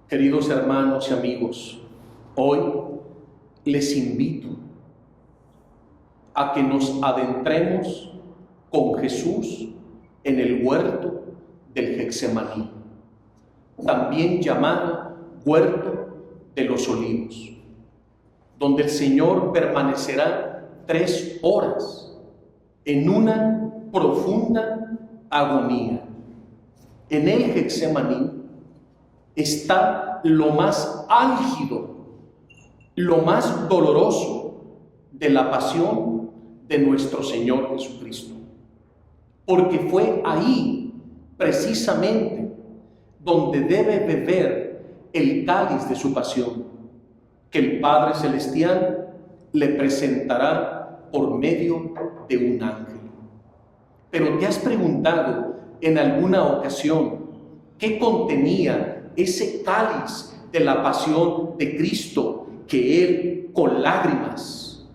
Queridos hermanos y amigos, hoy les invito a que nos adentremos con Jesús en el huerto del Getsemaní, también llamado huerto de los olivos, donde el Señor permanecerá 3 horas en una profunda agonía. En el Getsemaní está lo más álgido, lo más doloroso de la pasión de nuestro Señor Jesucristo. Porque fue ahí, precisamente, donde debe beber el cáliz de su pasión, que el Padre Celestial le presentará por medio de un ángel. Pero ¿te has preguntado en alguna ocasión qué contenía ese cáliz de la pasión de Cristo que Él, con lágrimas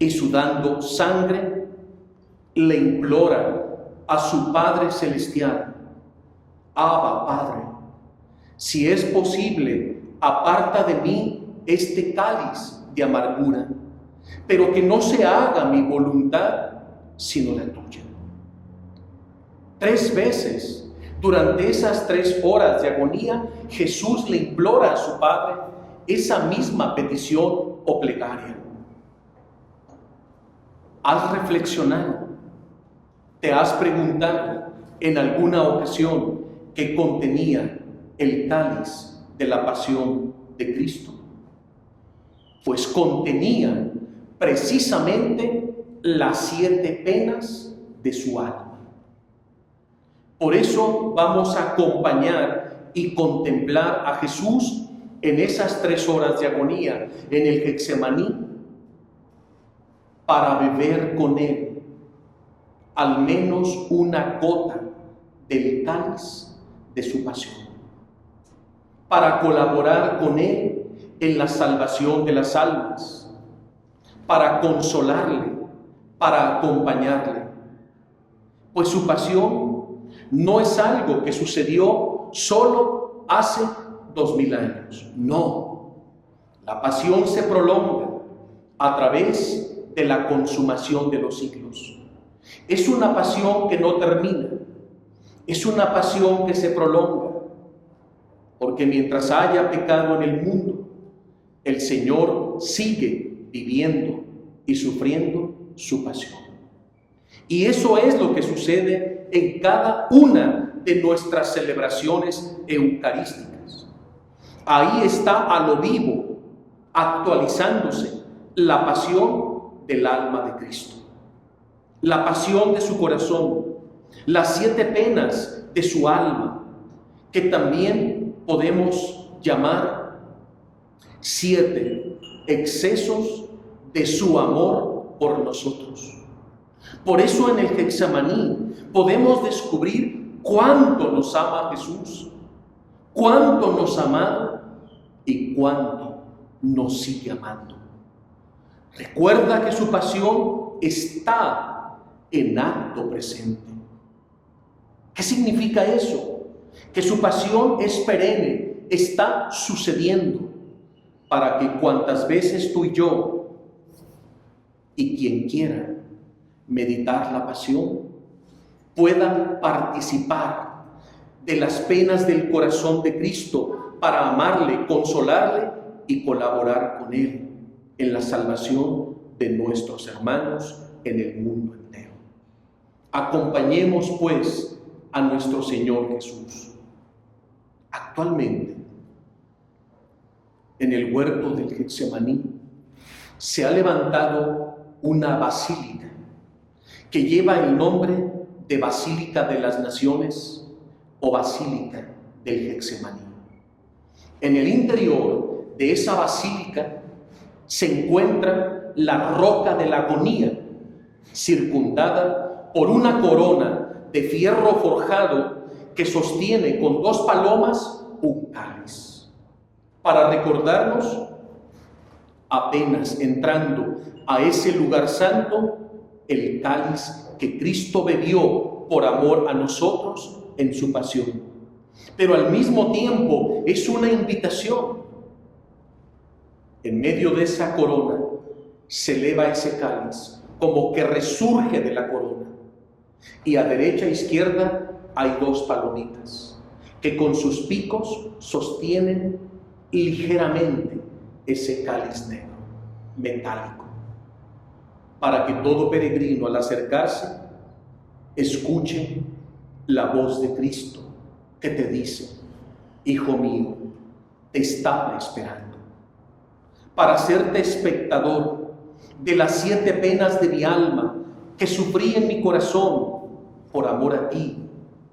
y sudando sangre, le implora a su Padre Celestial? Abba, Padre, si es posible, aparta de mí este cáliz de amargura, pero que no se haga mi voluntad, sino la tuya. 3 veces durante esas 3 horas de agonía, Jesús le implora a su Padre esa misma petición o plegaria. ¿Has reflexionado? ¿Te has preguntado en alguna ocasión qué contenía el cáliz de la pasión de Cristo? Pues contenía precisamente las 7 penas de su alma. Por eso vamos a acompañar y contemplar a Jesús en esas 3 horas de agonía en el Getsemaní, para beber con Él al menos una gota del cáliz de su pasión, para colaborar con Él en la salvación de las almas, para consolarle, para acompañarle. Pues su pasión no es algo que sucedió solo hace 2000 años. No, la pasión se prolonga a través de la consumación de los siglos. Es una pasión que no termina, es una pasión que se prolonga, porque mientras haya pecado en el mundo, el Señor sigue viviendo y sufriendo su pasión. Y eso es lo que sucede en cada una de nuestras celebraciones eucarísticas. Ahí está a lo vivo, actualizándose la pasión del alma de Cristo, la pasión de su corazón, las 7 penas de su alma, que también podemos llamar 7 excesos de su amor por nosotros. Por eso en el Getsemaní podemos descubrir cuánto nos ama Jesús, cuánto nos ha amado y cuánto nos sigue amando. Recuerda que su pasión está en acto presente. ¿Qué significa eso? Que su pasión es perenne, está sucediendo, para que cuantas veces tú y yo, y quien quiera meditar la pasión, puedan participar de las penas del corazón de Cristo para amarle, consolarle y colaborar con Él en la salvación de nuestros hermanos en el mundo entero. Acompañemos pues a nuestro Señor Jesús. Actualmente, en el huerto del Getsemaní, se ha levantado una basílica que lleva el nombre de Basílica de las Naciones o Basílica del Getsemaní. En el interior de esa basílica se encuentra la roca de la agonía, circundada por una corona de fierro forjado que sostiene con 2 palomas un cáliz, para recordarnos, apenas entrando a ese lugar santo, el cáliz que Cristo bebió por amor a nosotros en su pasión, pero al mismo tiempo es una invitación. En medio de esa corona se eleva ese cáliz, como que resurge de la corona. Y a derecha e izquierda hay dos palomitas que con sus picos sostienen ligeramente ese cáliz negro, metálico, para que todo peregrino al acercarse escuche la voz de Cristo que te dice: hijo mío, te estaba esperando, para hacerte espectador de las 7 penas de mi alma que sufrí en mi corazón por amor a ti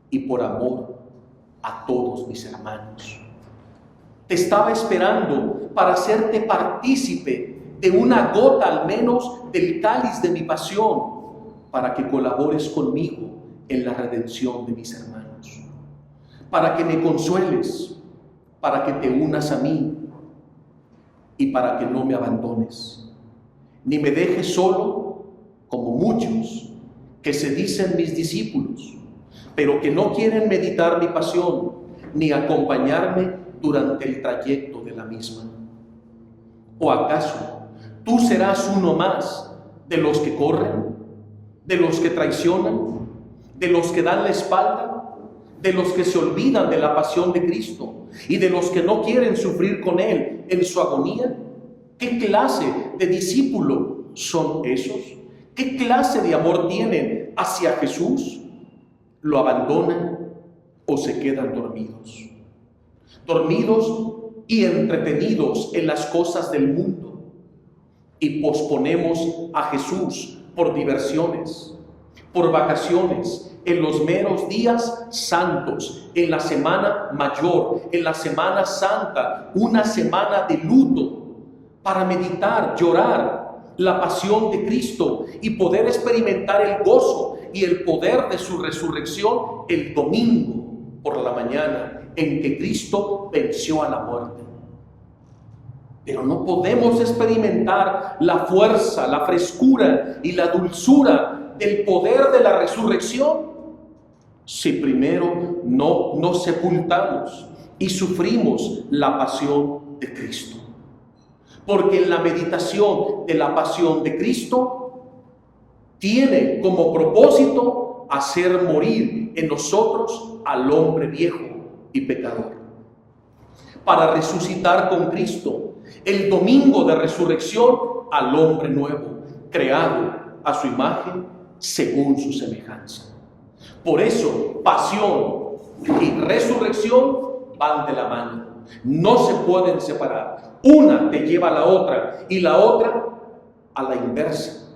y por amor a todos mis hermanos. Te estaba esperando para hacerte partícipe de una gota al menos del cáliz de mi pasión, para que colabores conmigo en la redención de mis hermanos, para que me consueles, para que te unas a mí y para que no me abandones, ni me dejes solo como muchos que se dicen mis discípulos, pero que no quieren meditar mi pasión ni acompañarme durante el trayecto de la misma. ¿O acaso tú serás uno más de los que corren, de los que traicionan, de los que dan la espalda, de los que se olvidan de la pasión de Cristo y de los que no quieren sufrir con Él en su agonía? ¿Qué clase de discípulo son esos? ¿Qué clase de amor tienen hacia Jesús? ¿Lo abandonan o se quedan dormidos? Dormidos y entretenidos en las cosas del mundo, y posponemos a Jesús por diversiones, por vacaciones, en los meros días santos, en la semana mayor, en la semana santa, una semana de luto, para meditar, llorar la pasión de Cristo y poder experimentar el gozo y el poder de su resurrección el domingo por la mañana, en que Cristo venció a la muerte. Pero no podemos experimentar la fuerza, la frescura y la dulzura del poder de la resurrección si primero no nos sepultamos y sufrimos la pasión de Cristo. Porque en la meditación de la pasión de Cristo tiene como propósito hacer morir en nosotros al hombre viejo y pecador, para resucitar con Cristo el domingo de resurrección al hombre nuevo, creado a su imagen según su semejanza. Por eso, pasión y resurrección van de la mano, no se pueden separar. Una te lleva a la otra y la otra a la inversa.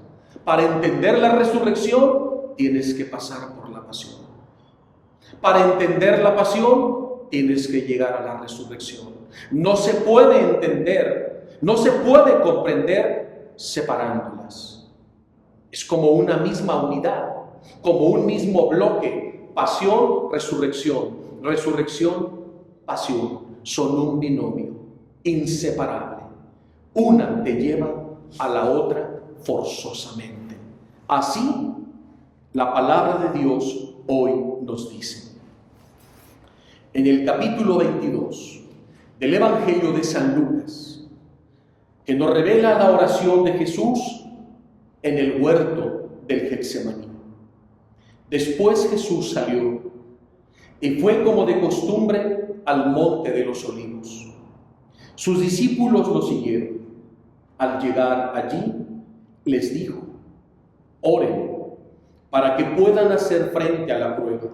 Para entender la resurrección tienes que pasar por la pasión. Para entender la pasión tienes que llegar a la resurrección. No se puede entender, no se puede comprender separándolas. Es como una misma unidad, como un mismo bloque. Pasión, resurrección, resurrección, pasión. Son un binomio inseparable. Una te lleva a la otra forzosamente. Así, la palabra de Dios hoy nos dice. En el capítulo 22 del Evangelio de San Lucas, que nos revela la oración de Jesús en el huerto del Getsemaní. Después Jesús salió y fue como de costumbre al monte de los olivos. Sus discípulos lo siguieron. Al llegar allí, les dijo: oren para que puedan hacer frente a la prueba.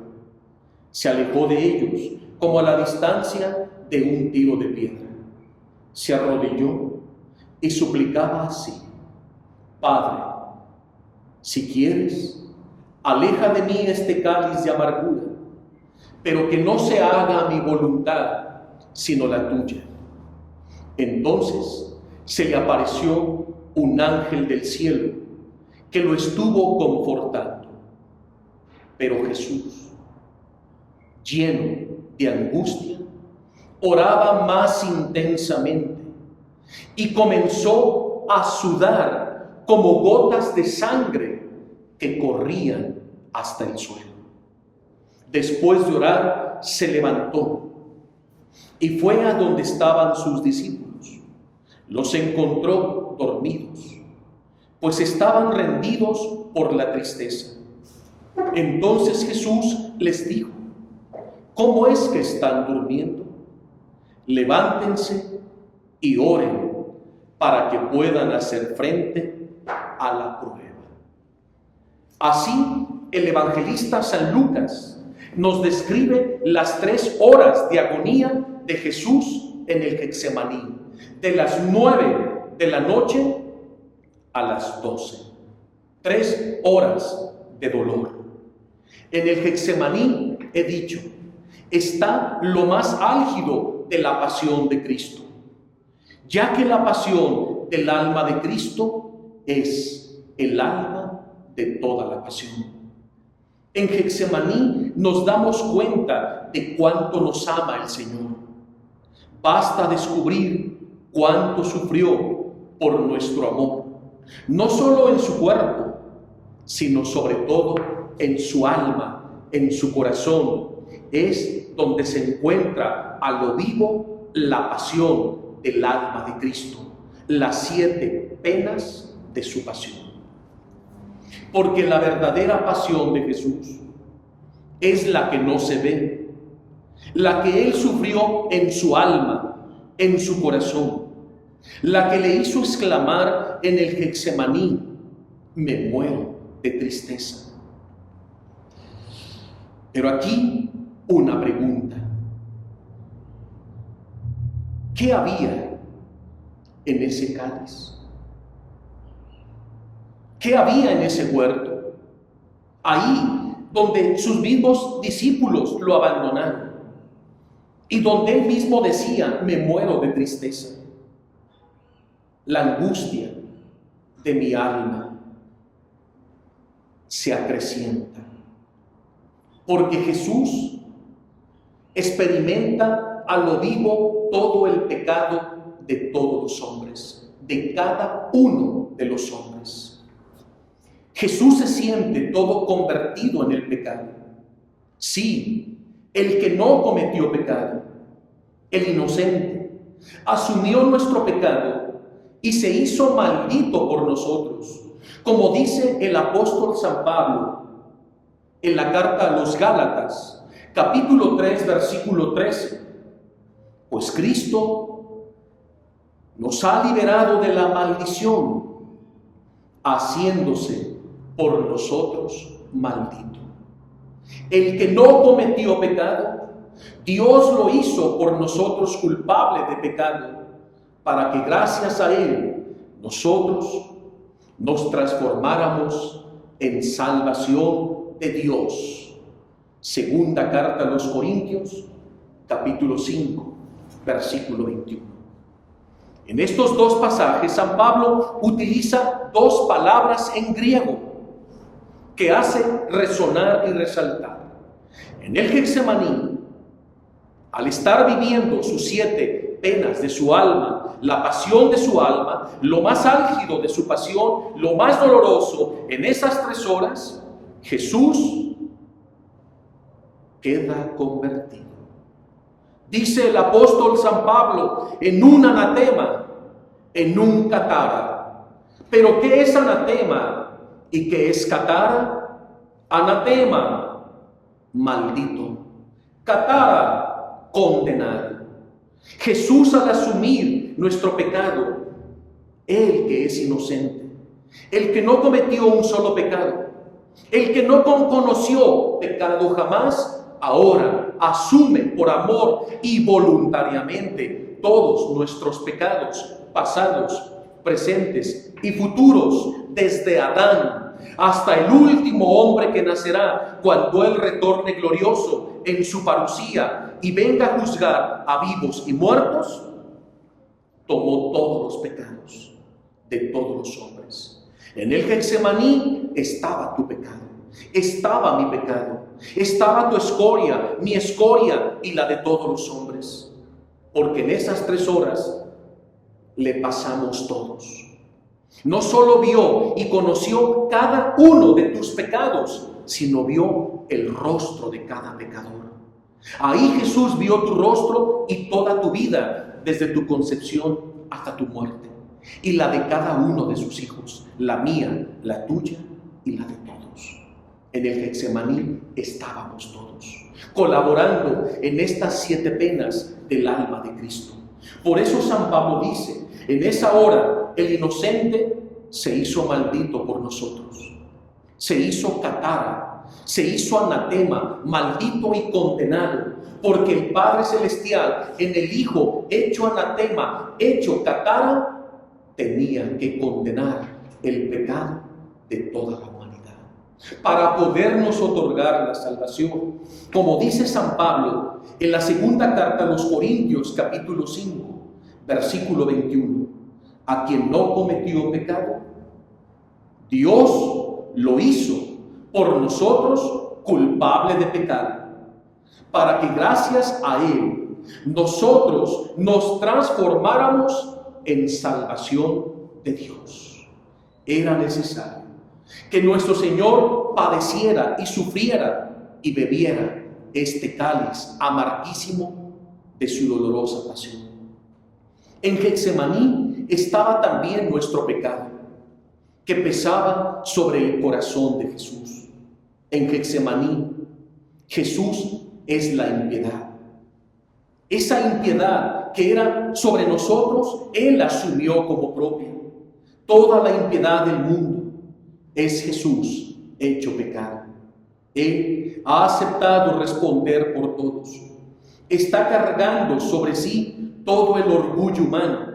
Se alejó de ellos como a la distancia de un tiro de piedra. Se arrodilló y suplicaba así: Padre, si quieres, aleja de mí este cáliz de amargura, pero que no se haga mi voluntad, sino la tuya. Entonces se le apareció un ángel del cielo que lo estuvo confortando. Pero Jesús, lleno de angustia, oraba más intensamente y comenzó a sudar como gotas de sangre que corrían hasta el suelo. Después de orar, se levantó y fue a donde estaban sus discípulos. Los encontró dormidos, pues estaban rendidos por la tristeza. Entonces Jesús les dijo: ¿cómo es que están durmiendo? Levántense y oren para que puedan hacer frente a la prueba. Así, el evangelista San Lucas nos describe las 3 horas de agonía de Jesús en el Getsemaní, de las 9 de la noche a las 12. 3 horas de dolor. En el Getsemaní, he dicho, está lo más álgido de la pasión de Cristo, ya que la pasión del alma de Cristo es el alma de toda la pasión. En Getsemaní nos damos cuenta de cuánto nos ama el Señor. Basta descubrir cuánto sufrió por nuestro amor, no solo en su cuerpo, sino sobre todo en su alma, en su corazón. Es donde se encuentra a lo vivo la pasión del alma de Cristo, las 7 penas de su pasión. Porque la verdadera pasión de Jesús es la que no se ve, la que Él sufrió en su alma, en su corazón, la que le hizo exclamar en el Getsemaní: me muero de tristeza. Pero aquí una pregunta: ¿qué había en ese cáliz? ¿Qué había en ese huerto? Ahí donde sus mismos discípulos lo abandonaron y donde él mismo decía: me muero de tristeza. La angustia de mi alma se acrecienta, porque Jesús experimenta a lo vivo todo el pecado de todos los hombres, de cada uno de los hombres. Jesús se siente todo convertido en el pecado. Sí, el que no cometió pecado, el inocente, asumió nuestro pecado y se hizo maldito por nosotros, como dice el apóstol San Pablo en la carta a los Gálatas, capítulo 3, versículo 13. Pues Cristo nos ha liberado de la maldición, haciéndose por nosotros maldito. El que no cometió pecado, Dios lo hizo por nosotros culpable de pecado, para que gracias a Él nosotros nos transformáramos en salvación de Dios. Segunda carta a los Corintios, capítulo 5, versículo 21. En estos 2 pasajes, San Pablo utiliza 2 palabras en griego que hacen resonar y resaltar. En el Getsemaní, al estar viviendo sus 7 penas de su alma, la pasión de su alma, lo más álgido de su pasión, lo más doloroso, en esas 3 horas, Jesús queda convertido. Dice el apóstol San Pablo, en un anatema, en un catara. ¿Pero qué es anatema y qué es catara? Anatema, maldito. Catara, condenado. Jesús, al asumir nuestro pecado, Él que es inocente, el que no cometió un solo pecado, el que no conoció pecado jamás, ahora asume por amor y voluntariamente todos nuestros pecados pasados, presentes y futuros, desde Adán hasta el último hombre que nacerá cuando Él retorne glorioso en su parucía y venga a juzgar a vivos y muertos. Tomó todos los pecados de todos los hombres. En el Getsemaní estaba tu pecado, estaba mi pecado, estaba tu escoria, mi escoria y la de todos los hombres. Porque en esas 3 horas le pasamos todos. No solo vio y conoció cada uno de tus pecados, sino vio el rostro de cada pecador. Ahí Jesús vio tu rostro y toda tu vida, desde tu concepción hasta tu muerte, y la de cada uno de sus hijos, la mía, la tuya y la de todos. En el Getsemaní estábamos todos, colaborando en estas 7 penas del alma de Cristo. Por eso San Pablo dice, en esa hora el inocente se hizo maldito por nosotros, se hizo catara, se hizo anatema, maldito y condenado, porque el Padre Celestial en el Hijo hecho anatema, hecho catara, tenía que condenar el pecado de toda la humanidad para podernos otorgar la salvación. Como dice San Pablo en la segunda carta a los Corintios, capítulo 5, versículo 21, a quien no cometió pecado, Dios lo hizo por nosotros culpable de pecado, para que gracias a Él nosotros nos transformáramos en salvación de Dios. Era necesario que nuestro Señor padeciera y sufriera y bebiera este cáliz amarguísimo de su dolorosa pasión. En Getsemaní estaba también nuestro pecado, que pesaba sobre el corazón de Jesús. En Getsemaní, Jesús es la impiedad. Esa impiedad que era sobre nosotros, Él asumió como propia. Toda la impiedad del mundo es Jesús hecho pecado. Él ha aceptado responder por todos. Está cargando sobre sí todo el orgullo humano,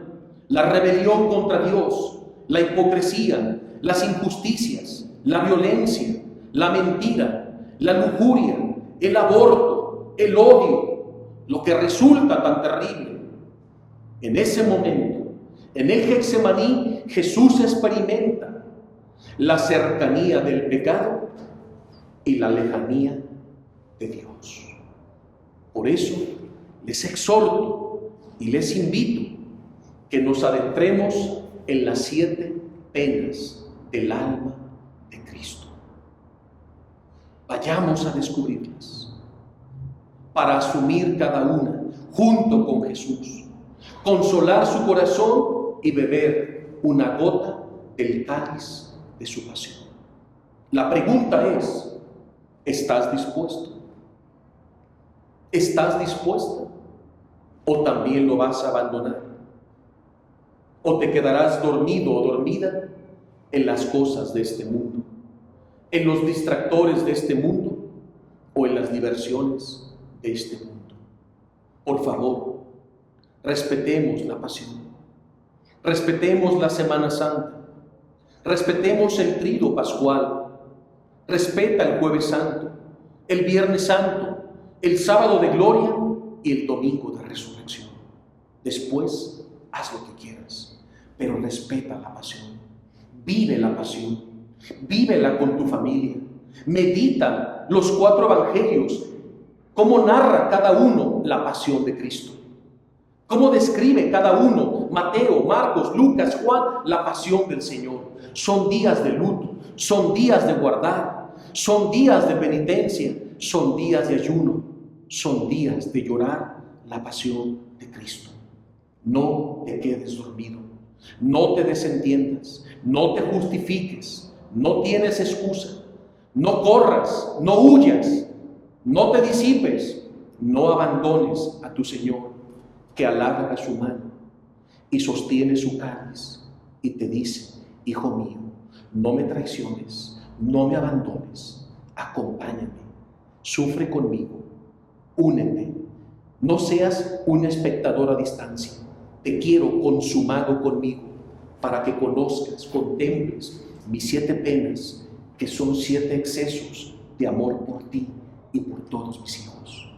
la rebelión contra Dios, la hipocresía, las injusticias, la violencia, la mentira, la lujuria, el aborto, el odio, lo que resulta tan terrible. En ese momento, en el Getsemaní, Jesús experimenta la cercanía del pecado y la lejanía de Dios. Por eso les exhorto y les invito que nos adentremos en las 7 penas del alma de Cristo. Vayamos a descubrirlas para asumir cada una junto con Jesús, consolar su corazón y beber una gota del cáliz de su pasión. La pregunta es, ¿estás dispuesto? ¿Estás dispuesta? ¿O también lo vas a abandonar? ¿O te quedarás dormido o dormida en las cosas de este mundo, en los distractores de este mundo o en las diversiones de este mundo? Por favor, respetemos la pasión, respetemos la Semana Santa, respetemos el Tríduo Pascual, respeta el Jueves Santo, el Viernes Santo, el Sábado de Gloria y el Domingo de Resurrección. Después, haz lo que quieras, pero respeta la pasión, vive la pasión, vívela con tu familia, medita los 4 evangelios, cómo narra cada uno la pasión de Cristo, cómo describe cada uno, Mateo, Marcos, Lucas, Juan, la pasión del Señor. Son días de luto, son días de guardar, son días de penitencia, son días de ayuno, son días de llorar la pasión de Cristo. No te quedes dormido, no te desentiendas, no te justifiques, no tienes excusa, no corras, no huyas, no te disipes, no abandones a tu Señor, que alarga su mano y sostiene su cáliz y te dice: hijo mío, no me traiciones, no me abandones, acompáñame, sufre conmigo, únete, no seas un espectador a distancia, te quiero consumado conmigo, para que conozcas, contemples mis 7 penas, que son 7 excesos de amor por ti y por todos mis hijos.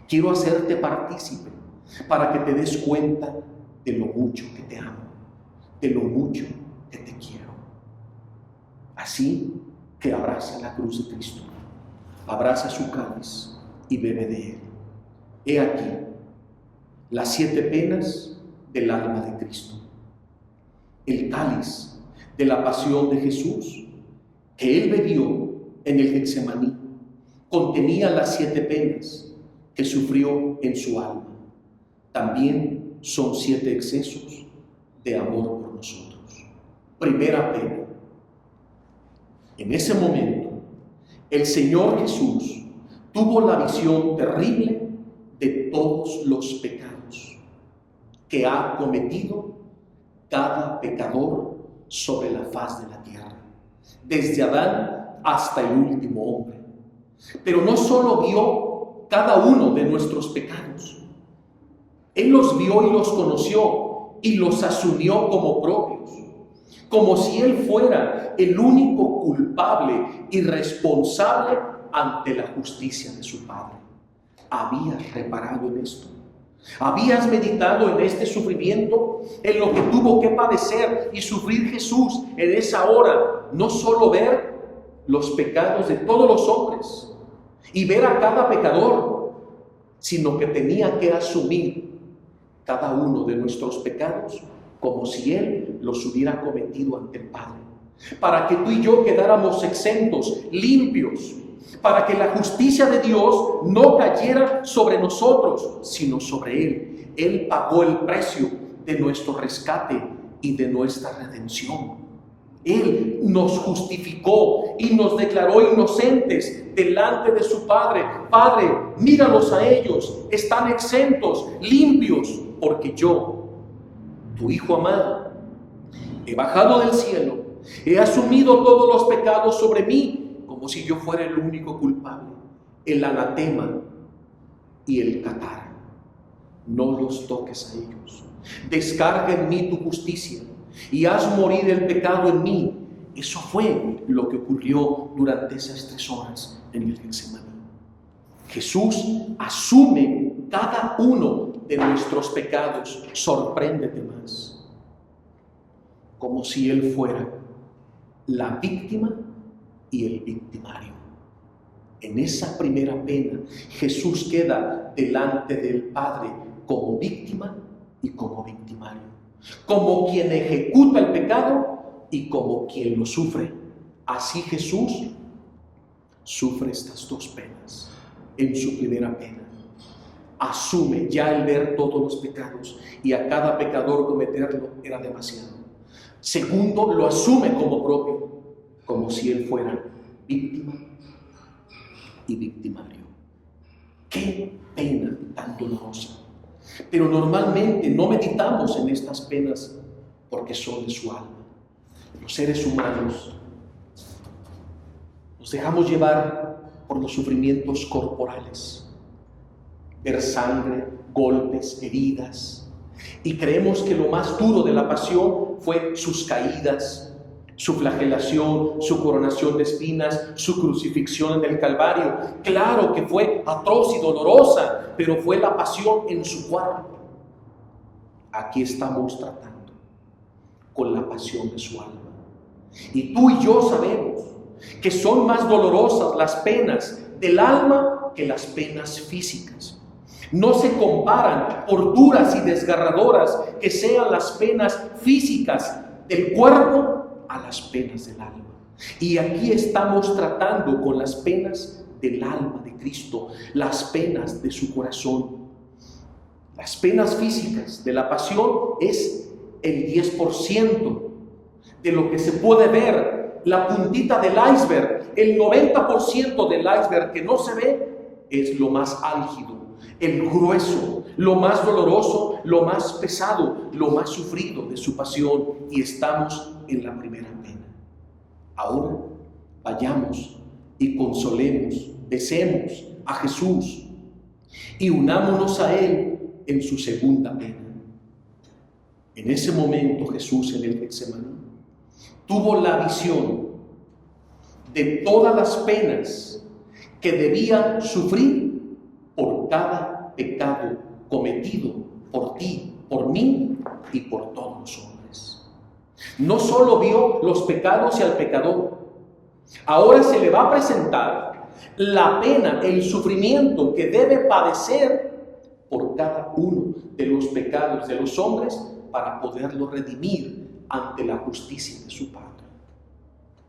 Quiero hacerte partícipe para que te des cuenta de lo mucho que te amo, de lo mucho que te quiero. Así que abraza la cruz de Cristo, abraza su cáliz y bebe de él. He aquí las 7 penas del alma de Cristo. El cáliz de la pasión de Jesús que él bebió en el Getsemaní contenía las 7 penas que sufrió en su alma, también son 7 excesos de amor por nosotros. Primera pena. En ese momento, el Señor Jesús tuvo la visión terrible de todos los pecados que ha cometido cada pecador sobre la faz de la tierra, desde Adán hasta el último hombre. Pero no solo vio cada uno de nuestros pecados, Él los vio y los conoció y los asumió como propios, como si Él fuera el único culpable y responsable ante la justicia de su Padre. ¿Habías reparado en esto? ¿Habías meditado en este sufrimiento, en lo que tuvo que padecer y sufrir Jesús en esa hora? No solo ver los pecados de todos los hombres y ver a cada pecador, sino que tenía que asumir cada uno de nuestros pecados como si Él los hubiera cometido ante el Padre, para que tú y yo quedáramos exentos, limpios, para que la justicia de Dios no cayera sobre nosotros, sino sobre Él. Él pagó el precio de nuestro rescate y de nuestra redención. Él nos justificó y nos declaró inocentes delante de su Padre. Padre, míralos a ellos, están exentos, limpios, porque yo, tu Hijo amado, he bajado del cielo, he asumido todos los pecados sobre mí, como si yo fuera el único culpable. El anatema y el catar, no los toques a ellos. Descarga en mí tu justicia y haz morir el pecado en mí. Eso fue lo que ocurrió durante esas 3 horas en el Getsemaní. Jesús asume cada uno de nuestros pecados. Sorpréndete más, como si Él fuera la víctima y el victimario. En esa primera pena, Jesús queda delante del Padre como víctima y como victimario, como quien ejecuta el pecado y como quien lo sufre. Así Jesús sufre estas 2 penas. En su primera pena, asume ya el ver todos los pecados y a cada pecador cometerlo era demasiado. Segundo, lo asume como propio, como si Él fuera víctima y victimario. ¡Qué pena tan dolorosa! Pero normalmente no meditamos en estas penas porque son de su alma. Los seres humanos nos dejamos llevar por los sufrimientos corporales, ver sangre, golpes, heridas, y creemos que lo más duro de la pasión fue sus caídas, su flagelación, su coronación de espinas, su crucifixión en el Calvario. Claro que fue atroz y dolorosa, pero fue la pasión en su cuerpo. Aquí estamos tratando con la pasión de su alma. Y tú y yo sabemos que son más dolorosas las penas del alma que las penas físicas. No se comparan, por duras y desgarradoras que sean las penas físicas del cuerpo, a las penas del alma. Y aquí estamos tratando con las penas del alma de Cristo, las penas de su corazón. Las penas físicas de la pasión es el 10% de lo que se puede ver, la puntita del iceberg. El 90% del iceberg que no se ve es lo más álgido, el grueso, lo más doloroso, lo más pesado, lo más sufrido de su pasión. Y estamos en la primera pena. Ahora vayamos y consolemos, besemos a Jesús y unámonos a Él en su segunda pena. En ese momento Jesús en el Getsemaní tuvo la visión de todas las penas que debía sufrir por cada pecado cometido por ti, por mí y por todos los hombres. No solo vio los pecados y al pecador, ahora se le va a presentar la pena, el sufrimiento que debe padecer por cada uno de los pecados de los hombres para poderlo redimir ante la justicia de su Padre.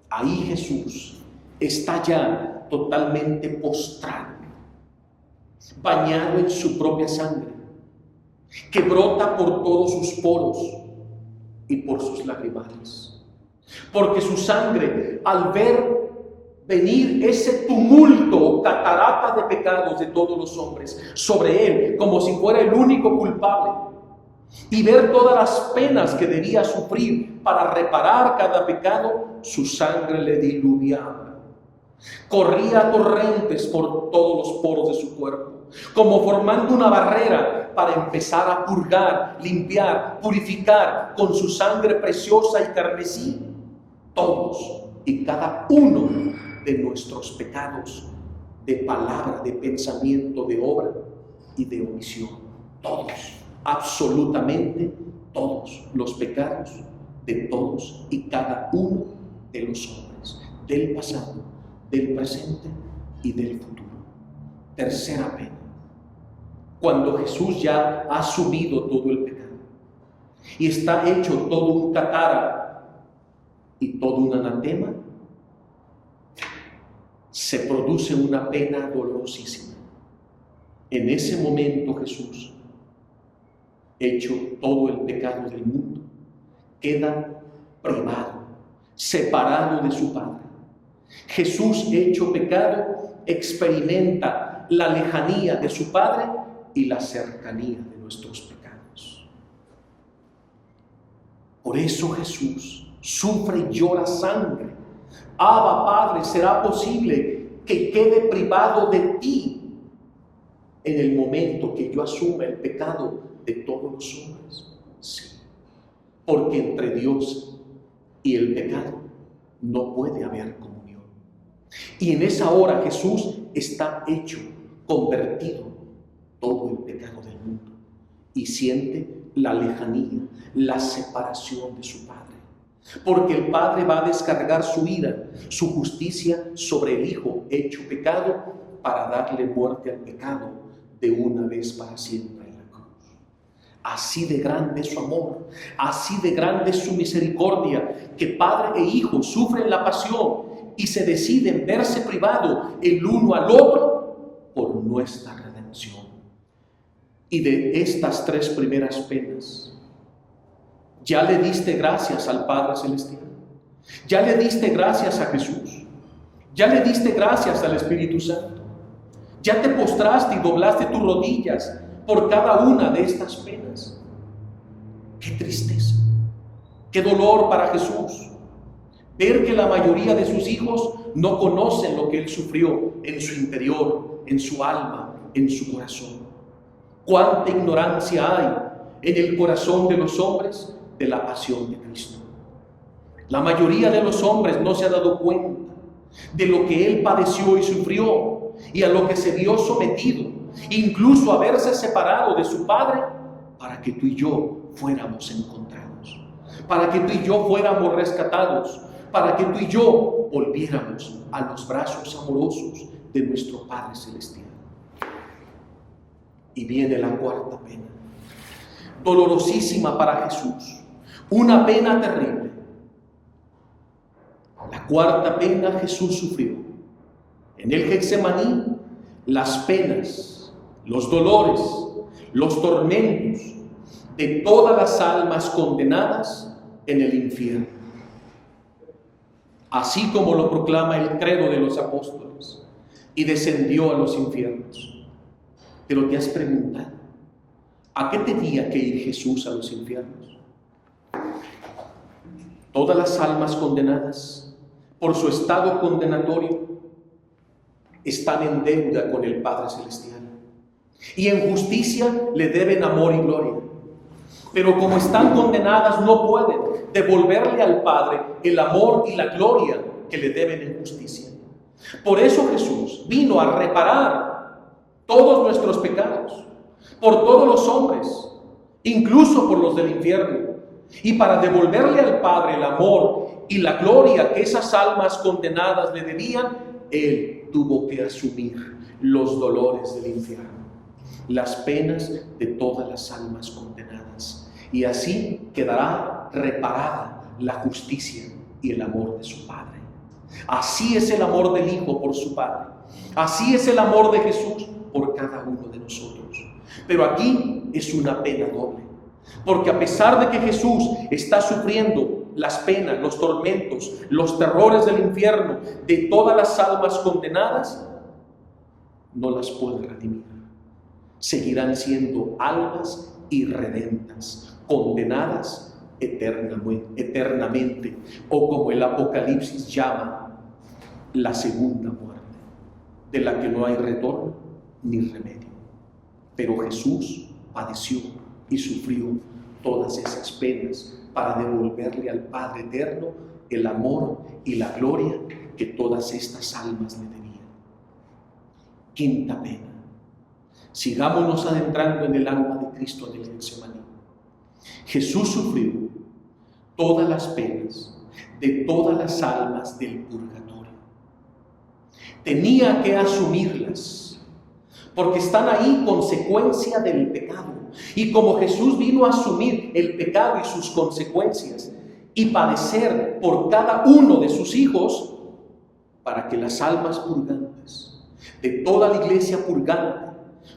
Ahí Jesús está ya totalmente postrado. bañado en su propia sangre, que brota por todos sus poros y por sus lagrimales. Porque su sangre, al ver venir ese tumulto o catarata de pecados de todos los hombres sobre él, como si fuera el único culpable, y ver todas las penas que debía sufrir para reparar cada pecado, su sangre le diluviaba. Corría torrentes por todos los poros de su cuerpo, como formando una barrera para empezar a purgar, limpiar, purificar con su sangre preciosa y carmesí todos y cada uno de nuestros pecados, de palabra, de pensamiento, de obra y de omisión. Todos, absolutamente todos los pecados de todos y cada uno de los hombres, del pasado, del presente y del futuro. Tercera pena. Cuando Jesús ya ha asumido todo el pecado y está hecho todo un catara y todo un anatema, se produce una pena dolorosísima. En ese momento Jesús, hecho todo el pecado del mundo, queda privado, separado de su Padre. Jesús, hecho pecado, experimenta la lejanía de su Padre y la cercanía de nuestros pecados. Por eso Jesús sufre y llora sangre. Abba, Padre, ¿será posible que quede privado de ti en el momento que yo asuma el pecado de todos los hombres? Sí, porque entre Dios y el pecado no puede haber comunión. Y en esa hora Jesús está hecho, convertido, todo el pecado del mundo, y siente la lejanía, la separación de su Padre. Porque el Padre va a descargar su ira, su justicia sobre el Hijo hecho pecado, para darle muerte al pecado de una vez para siempre en la cruz. Así de grande es su amor, así de grande es su misericordia, que Padre e Hijo sufren la pasión y se deciden verse privados el uno al otro por nuestra redención. Y de estas tres primeras penas, ¿ya le diste gracias al Padre Celestial? ¿Ya le diste gracias a Jesús? ¿Ya le diste gracias al Espíritu Santo? ¿Ya te postraste y doblaste tus rodillas por cada una de estas penas? ¡Qué tristeza! ¡Qué dolor para Jesús! Ver que la mayoría de sus hijos no conocen lo que Él sufrió en su interior, en su alma, en su corazón. ¡Cuánta ignorancia hay en el corazón de los hombres de la pasión de Cristo! La mayoría de los hombres no se ha dado cuenta de lo que Él padeció y sufrió y a lo que se vio sometido, incluso a verse separado de su Padre para que tú y yo fuéramos encontrados, para que tú y yo fuéramos rescatados, para que tú y yo volviéramos a los brazos amorosos de nuestro Padre Celestial. Y viene la cuarta pena, dolorosísima para Jesús, una pena terrible. La cuarta pena Jesús sufrió. En el Getsemaní, las penas, los dolores, los tormentos de todas las almas condenadas en el infierno. Así como lo proclama el credo de los apóstoles, y descendió a los infiernos. Pero te has preguntado, ¿a qué tenía que ir Jesús a los infiernos? Todas las almas condenadas por su estado condenatorio están en deuda con el Padre Celestial y en justicia le deben amor y gloria. Pero como están condenadas, no pueden devolverle al Padre el amor y la gloria que le deben en justicia. Por eso Jesús vino a reparar todos nuestros pecados, por todos los hombres, incluso por los del infierno, y para devolverle al Padre el amor y la gloria que esas almas condenadas le debían, Él tuvo que asumir los dolores del infierno, las penas de todas las almas condenadas, y así quedará reparada la justicia y el amor de su Padre. Así es el amor del Hijo por su Padre, así es el amor de Jesús por cada cada uno de nosotros. Pero aquí es una pena doble, porque a pesar de que Jesús está sufriendo las penas, los tormentos, los terrores del infierno de todas las almas condenadas, no las puede redimir. Seguirán siendo almas irredentas, condenadas eternamente, o como el Apocalipsis llama, la segunda muerte, de la que no hay retorno ni remedio. Pero Jesús padeció y sufrió todas esas penas para devolverle al Padre eterno el amor y la gloria que todas estas almas le debían. Quinta pena. Sigámonos adentrando en el alma de Cristo en el Getsemaní. Jesús sufrió todas las penas de todas las almas del purgatorio. Tenía que asumirlas, porque están ahí consecuencia del pecado. Y como Jesús vino a asumir el pecado y sus consecuencias y padecer por cada uno de sus hijos, para que las almas purgantes de toda la iglesia purgante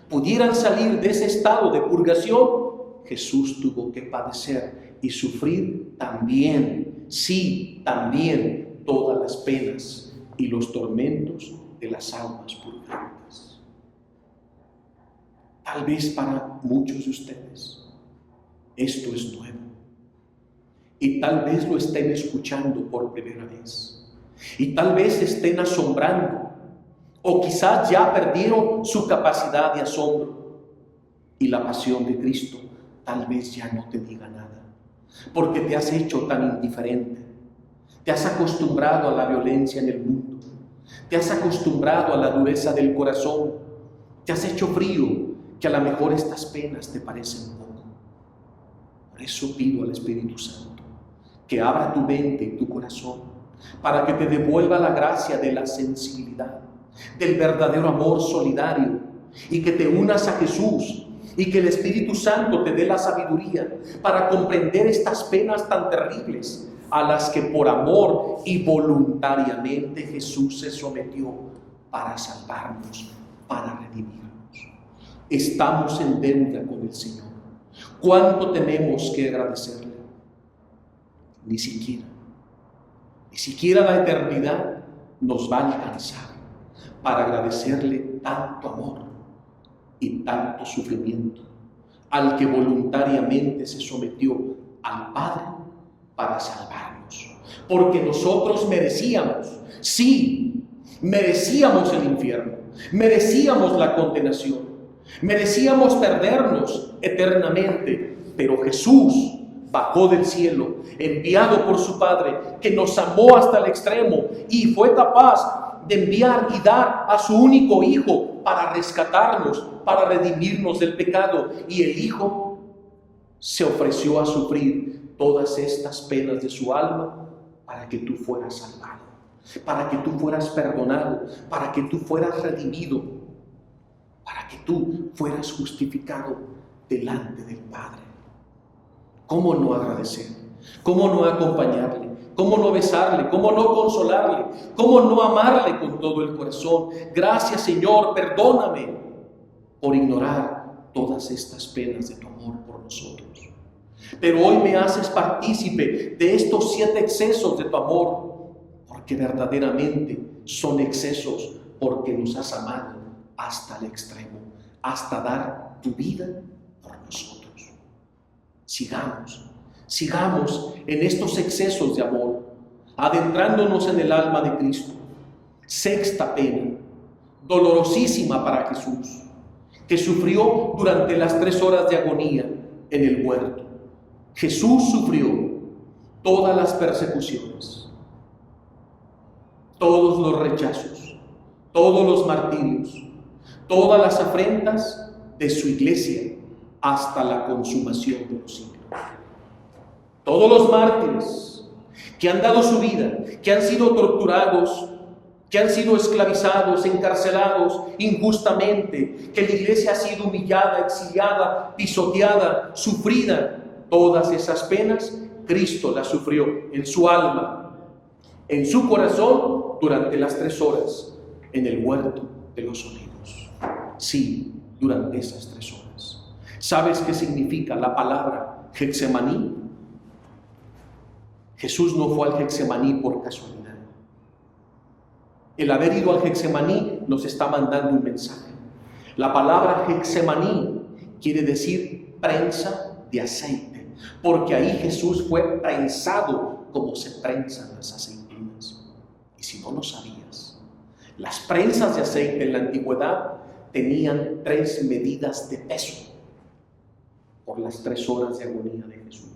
pudieran salir de ese estado de purgación, Jesús tuvo que padecer y sufrir también, sí, también todas las penas y los tormentos de las almas purgantes. Tal vez para muchos de ustedes esto es nuevo y tal vez lo estén escuchando por primera vez y tal vez estén asombrando o quizás ya perdieron su capacidad de asombro y la pasión de Cristo tal vez ya no te diga nada porque te has hecho tan indiferente, te has acostumbrado a la violencia en el mundo, te has acostumbrado a la dureza del corazón, te has hecho frío, que a lo mejor estas penas te parecen poco. Por eso pido al Espíritu Santo que abra tu mente y tu corazón para que te devuelva la gracia de la sensibilidad, del verdadero amor solidario, y que te unas a Jesús y que el Espíritu Santo te dé la sabiduría para comprender estas penas tan terribles a las que por amor y voluntariamente Jesús se sometió para salvarnos, para redimirnos. Estamos en deuda con el Señor. ¿Cuánto tenemos que agradecerle? Ni siquiera la eternidad nos va a alcanzar para agradecerle tanto amor y tanto sufrimiento al que voluntariamente se sometió al Padre para salvarnos. Porque nosotros merecíamos, sí, merecíamos el infierno, merecíamos la condenación, merecíamos perdernos eternamente, pero Jesús bajó del cielo, enviado por su Padre, que nos amó hasta el extremo y fue capaz de enviar y dar a su único Hijo para rescatarnos, para redimirnos del pecado. Y el Hijo se ofreció a sufrir todas estas penas de su alma para que tú fueras salvado, para que tú fueras perdonado, para que tú fueras redimido, para que tú fueras justificado delante del Padre. ¿Cómo no agradecer? ¿Cómo no acompañarle? ¿Cómo no besarle? ¿Cómo no consolarle? ¿Cómo no amarle con todo el corazón? Gracias, Señor, perdóname por ignorar todas estas penas de tu amor por nosotros. Pero hoy me haces partícipe de estos 7 excesos de tu amor, porque verdaderamente son excesos, porque nos has amado hasta el extremo, hasta dar tu vida por nosotros. Sigamos en estos excesos de amor, adentrándonos en el alma de Cristo. Sexta pena, dolorosísima para Jesús, que sufrió durante las 3 horas de agonía en el huerto. Jesús sufrió todas las persecuciones, todos los rechazos, todos los martirios, todas las afrentas de su iglesia hasta la consumación de los siglos. Todos los mártires que han dado su vida, que han sido torturados, que han sido esclavizados, encarcelados injustamente, que la iglesia ha sido humillada, exiliada, pisoteada, sufrida, todas esas penas Cristo las sufrió en su alma, en su corazón, durante las 3 horas en el huerto de los olivos. Sí, durante esas 3 horas. ¿Sabes qué significa la palabra Getsemaní? Jesús no fue al Getsemaní por casualidad. El haber ido al Getsemaní nos está mandando un mensaje. La palabra Getsemaní quiere decir prensa de aceite, porque ahí Jesús fue prensado como se prensan las aceitunas. Y si no lo sabías, las prensas de aceite en la antigüedad tenían 3 medidas de peso por las 3 horas de agonía de Jesús.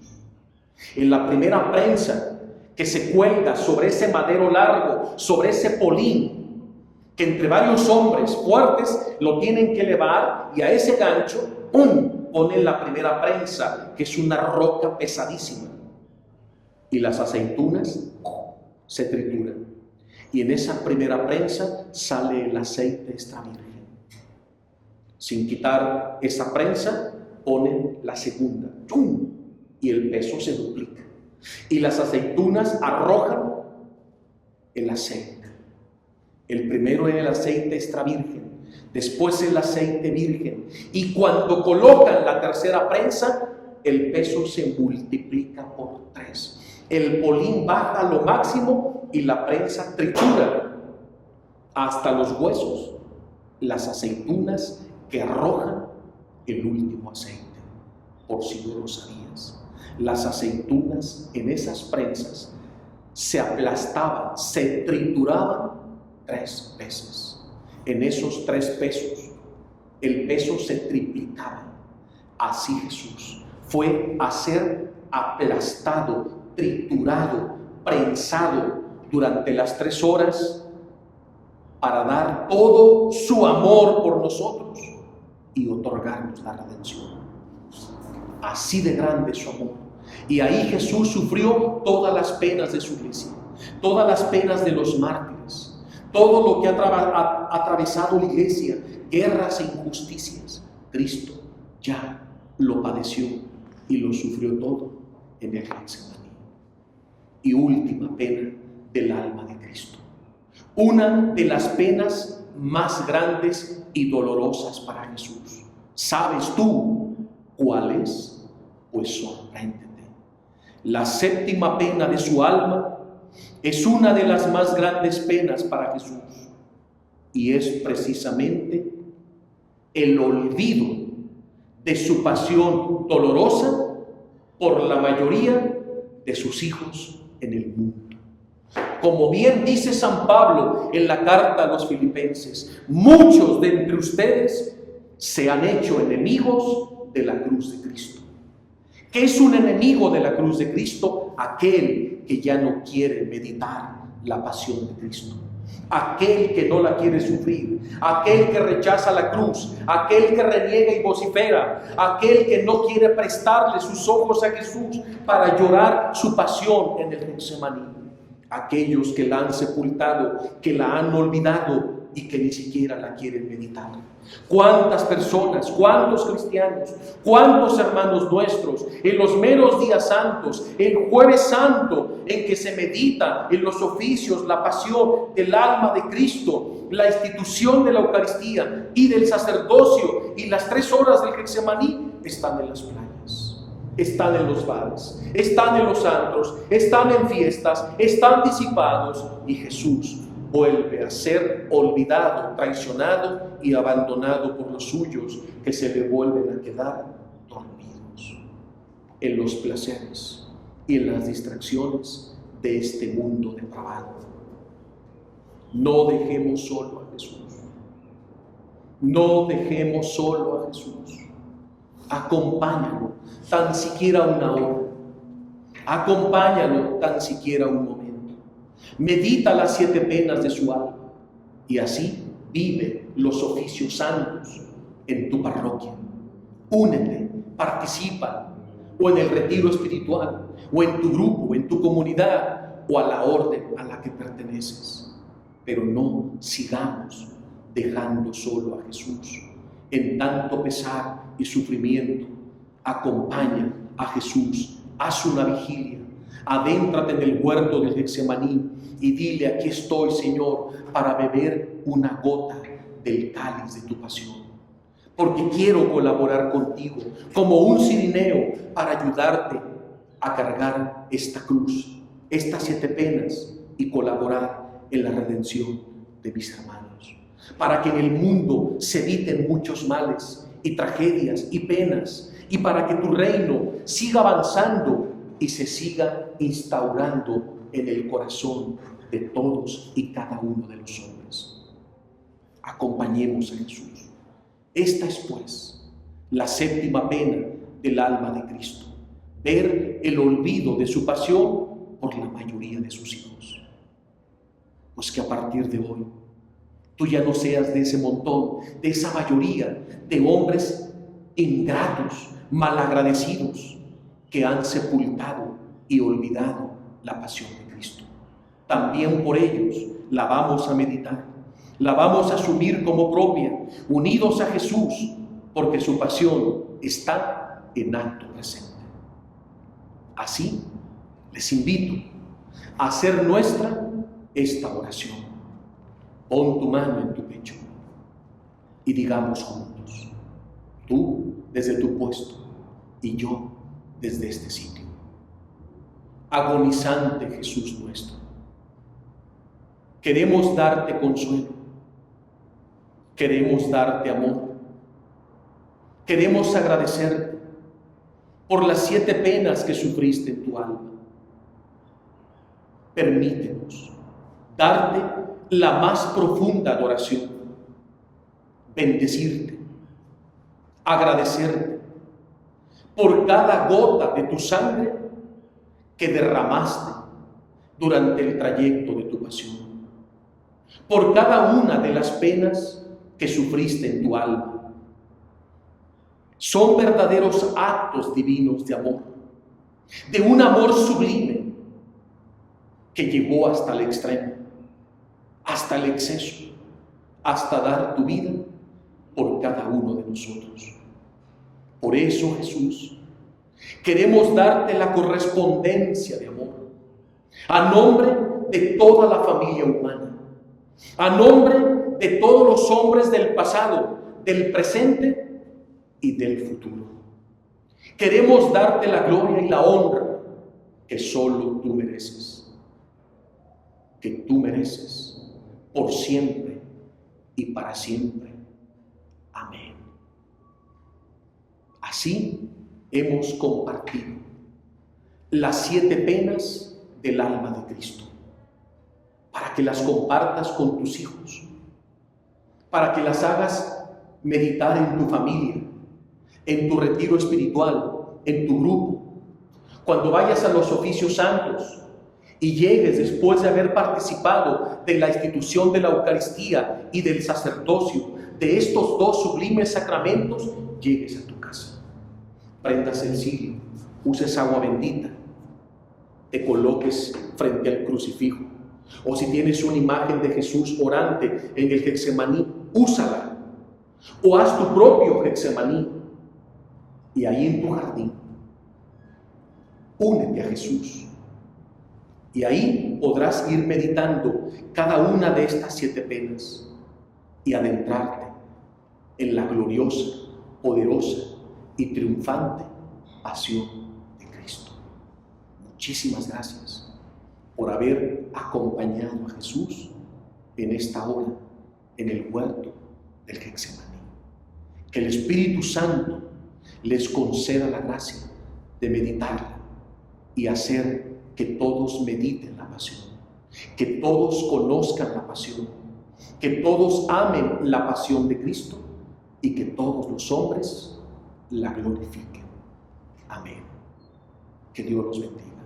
En la primera prensa que se cuelga sobre ese madero largo, sobre ese polín, que entre varios hombres fuertes lo tienen que elevar, y a ese gancho, ¡pum!, ponen la primera prensa, que es una roca pesadísima, y las aceitunas se trituran, y en esa primera prensa sale el aceite extra virgen. Sin quitar esa prensa, ponen la segunda, ¡pum!, y el peso se duplica, y las aceitunas arrojan el aceite. El primero era el aceite extra virgen, después el aceite virgen, y cuando colocan la tercera prensa, el peso se multiplica por 3. El polín baja a lo máximo y la prensa tritura hasta los huesos las aceitunas que arrojan el último aceite. Por si no lo sabías, las aceitunas en esas prensas se aplastaban, se trituraban 3 veces. En esos 3 pesos, el peso se triplicaba. Así Jesús fue a ser aplastado, triturado, prensado durante las 3 horas para dar todo su amor por nosotros y otorgarnos la redención. Así de grande es su amor. Y ahí Jesús sufrió todas las penas de su iglesia, todas las penas de los mártires, todo lo que ha atravesado la iglesia, guerras e injusticias. Cristo ya lo padeció y lo sufrió todo en el Getsemaní. Y última pena del alma de Cristo, una de las penas más grandes y dolorosas para Jesús. ¿Sabes tú cuál es? Pues sorpréndete. La 7ª pena de su alma es una de las más grandes penas para Jesús, y es precisamente el olvido de su pasión dolorosa por la mayoría de sus hijos en el mundo. Como bien dice San Pablo en la carta a los Filipenses, muchos de entre ustedes se han hecho enemigos de la cruz de Cristo. ¿Qué es un enemigo de la cruz de Cristo? Aquel que ya no quiere meditar la pasión de Cristo, aquel que no la quiere sufrir, aquel que rechaza la cruz, aquel que reniega y vocifera, aquel que no quiere prestarle sus ojos a Jesús para llorar su pasión en el Getsemaní, aquellos que la han sepultado, que la han olvidado y que ni siquiera la quieren meditar. ¿Cuántas personas, cuántos cristianos, cuántos hermanos nuestros en los meros días santos, el jueves santo, en que se medita en los oficios la pasión del alma de Cristo, la institución de la Eucaristía y del sacerdocio y las 3 horas del Getsemaní, están en las playas, están en los bares, están en los antros, están en fiestas, están disipados, y Jesús vuelve a ser olvidado, traicionado y abandonado por los suyos, que se le vuelven a quedar dormidos en los placeres y en las distracciones de este mundo depravado. No dejemos solo a Jesús. No dejemos solo a Jesús. Acompáñalo tan siquiera una hora. Acompáñalo tan siquiera un momento. Medita las 7 penas de su alma y así vive los oficios santos en tu parroquia. Únete, participa, o en el retiro espiritual, o en tu grupo, en tu comunidad, o a la orden a la que perteneces. Pero no sigamos dejando solo a Jesús en tanto pesar y sufrimiento. Acompaña a Jesús, haz una vigilia, adéntrate en el huerto del Getsemaní y dile: aquí estoy, Señor, para beber una gota del cáliz de tu pasión. porque quiero colaborar contigo como un cirineo para ayudarte a cargar esta cruz, estas 7 penas y colaborar en la redención de mis hermanos, para que en el mundo se eviten muchos males y tragedias y penas, y para que tu reino siga avanzando y se siga instaurando en el corazón de todos y cada uno de los hombres. Acompañemos a Jesús. Esta es pues la 7ª pena del alma de Cristo: ver el olvido de su pasión por la mayoría de sus hijos. Pues que a partir de hoy tú ya no seas de ese montón, de esa mayoría de hombres ingratos, malagradecidos, que han sepultado y olvidado la pasión de Cristo. También por ellos la vamos a meditar, la vamos a asumir como propia, unidos a Jesús, porque su pasión está en acto presente. Así, les invito a hacer nuestra esta oración. Pon tu mano en tu pecho y digamos juntos: tú desde tu puesto y yo desde este sitio. Agonizante Jesús nuestro, queremos darte consuelo, queremos darte amor, queremos agradecerte por las 7 penas que sufriste en tu alma. Permítenos darte la más profunda adoración, bendecirte, agradecerte por cada gota de tu sangre que derramaste durante el trayecto de tu pasión, por cada una de las penas que sufriste en tu alma. Son verdaderos actos divinos de amor, de un amor sublime que llegó hasta el extremo, hasta el exceso, hasta dar tu vida por cada uno de nosotros. Por eso, Jesús, queremos darte la correspondencia de amor, a nombre de toda la familia humana, a nombre de todos los hombres del pasado, del presente y del futuro. Queremos darte la gloria y la honra que solo tú mereces, que tú mereces por siempre y para siempre. Amén. Así hemos compartido las 7 penas del alma de Cristo, para que las compartas con tus hijos, para que las hagas meditar en tu familia, en tu retiro espiritual, en tu grupo, cuando vayas a los oficios santos y llegues después de haber participado de la institución de la Eucaristía y del sacerdocio de estos 2 sublimes sacramentos, llegues a tu casa, prendas el cirio, uses agua bendita, te coloques frente al crucifijo, o si tienes una imagen de Jesús orante en el Getsemaní, úsala, o haz tu propio Getsemaní, y ahí en tu jardín únete a Jesús, y ahí podrás ir meditando cada una de estas 7 penas y adentrarte en la gloriosa, poderosa y triunfante pasión de Cristo. Muchísimas gracias por haber acompañado a Jesús en esta hora en el huerto del Getsemaní. Que el Espíritu Santo les conceda la gracia de meditarla y hacer que todos mediten la pasión, que todos conozcan la pasión, que todos amen la pasión de Cristo y que todos los hombres la glorifiquen. Amén. Que Dios los bendiga.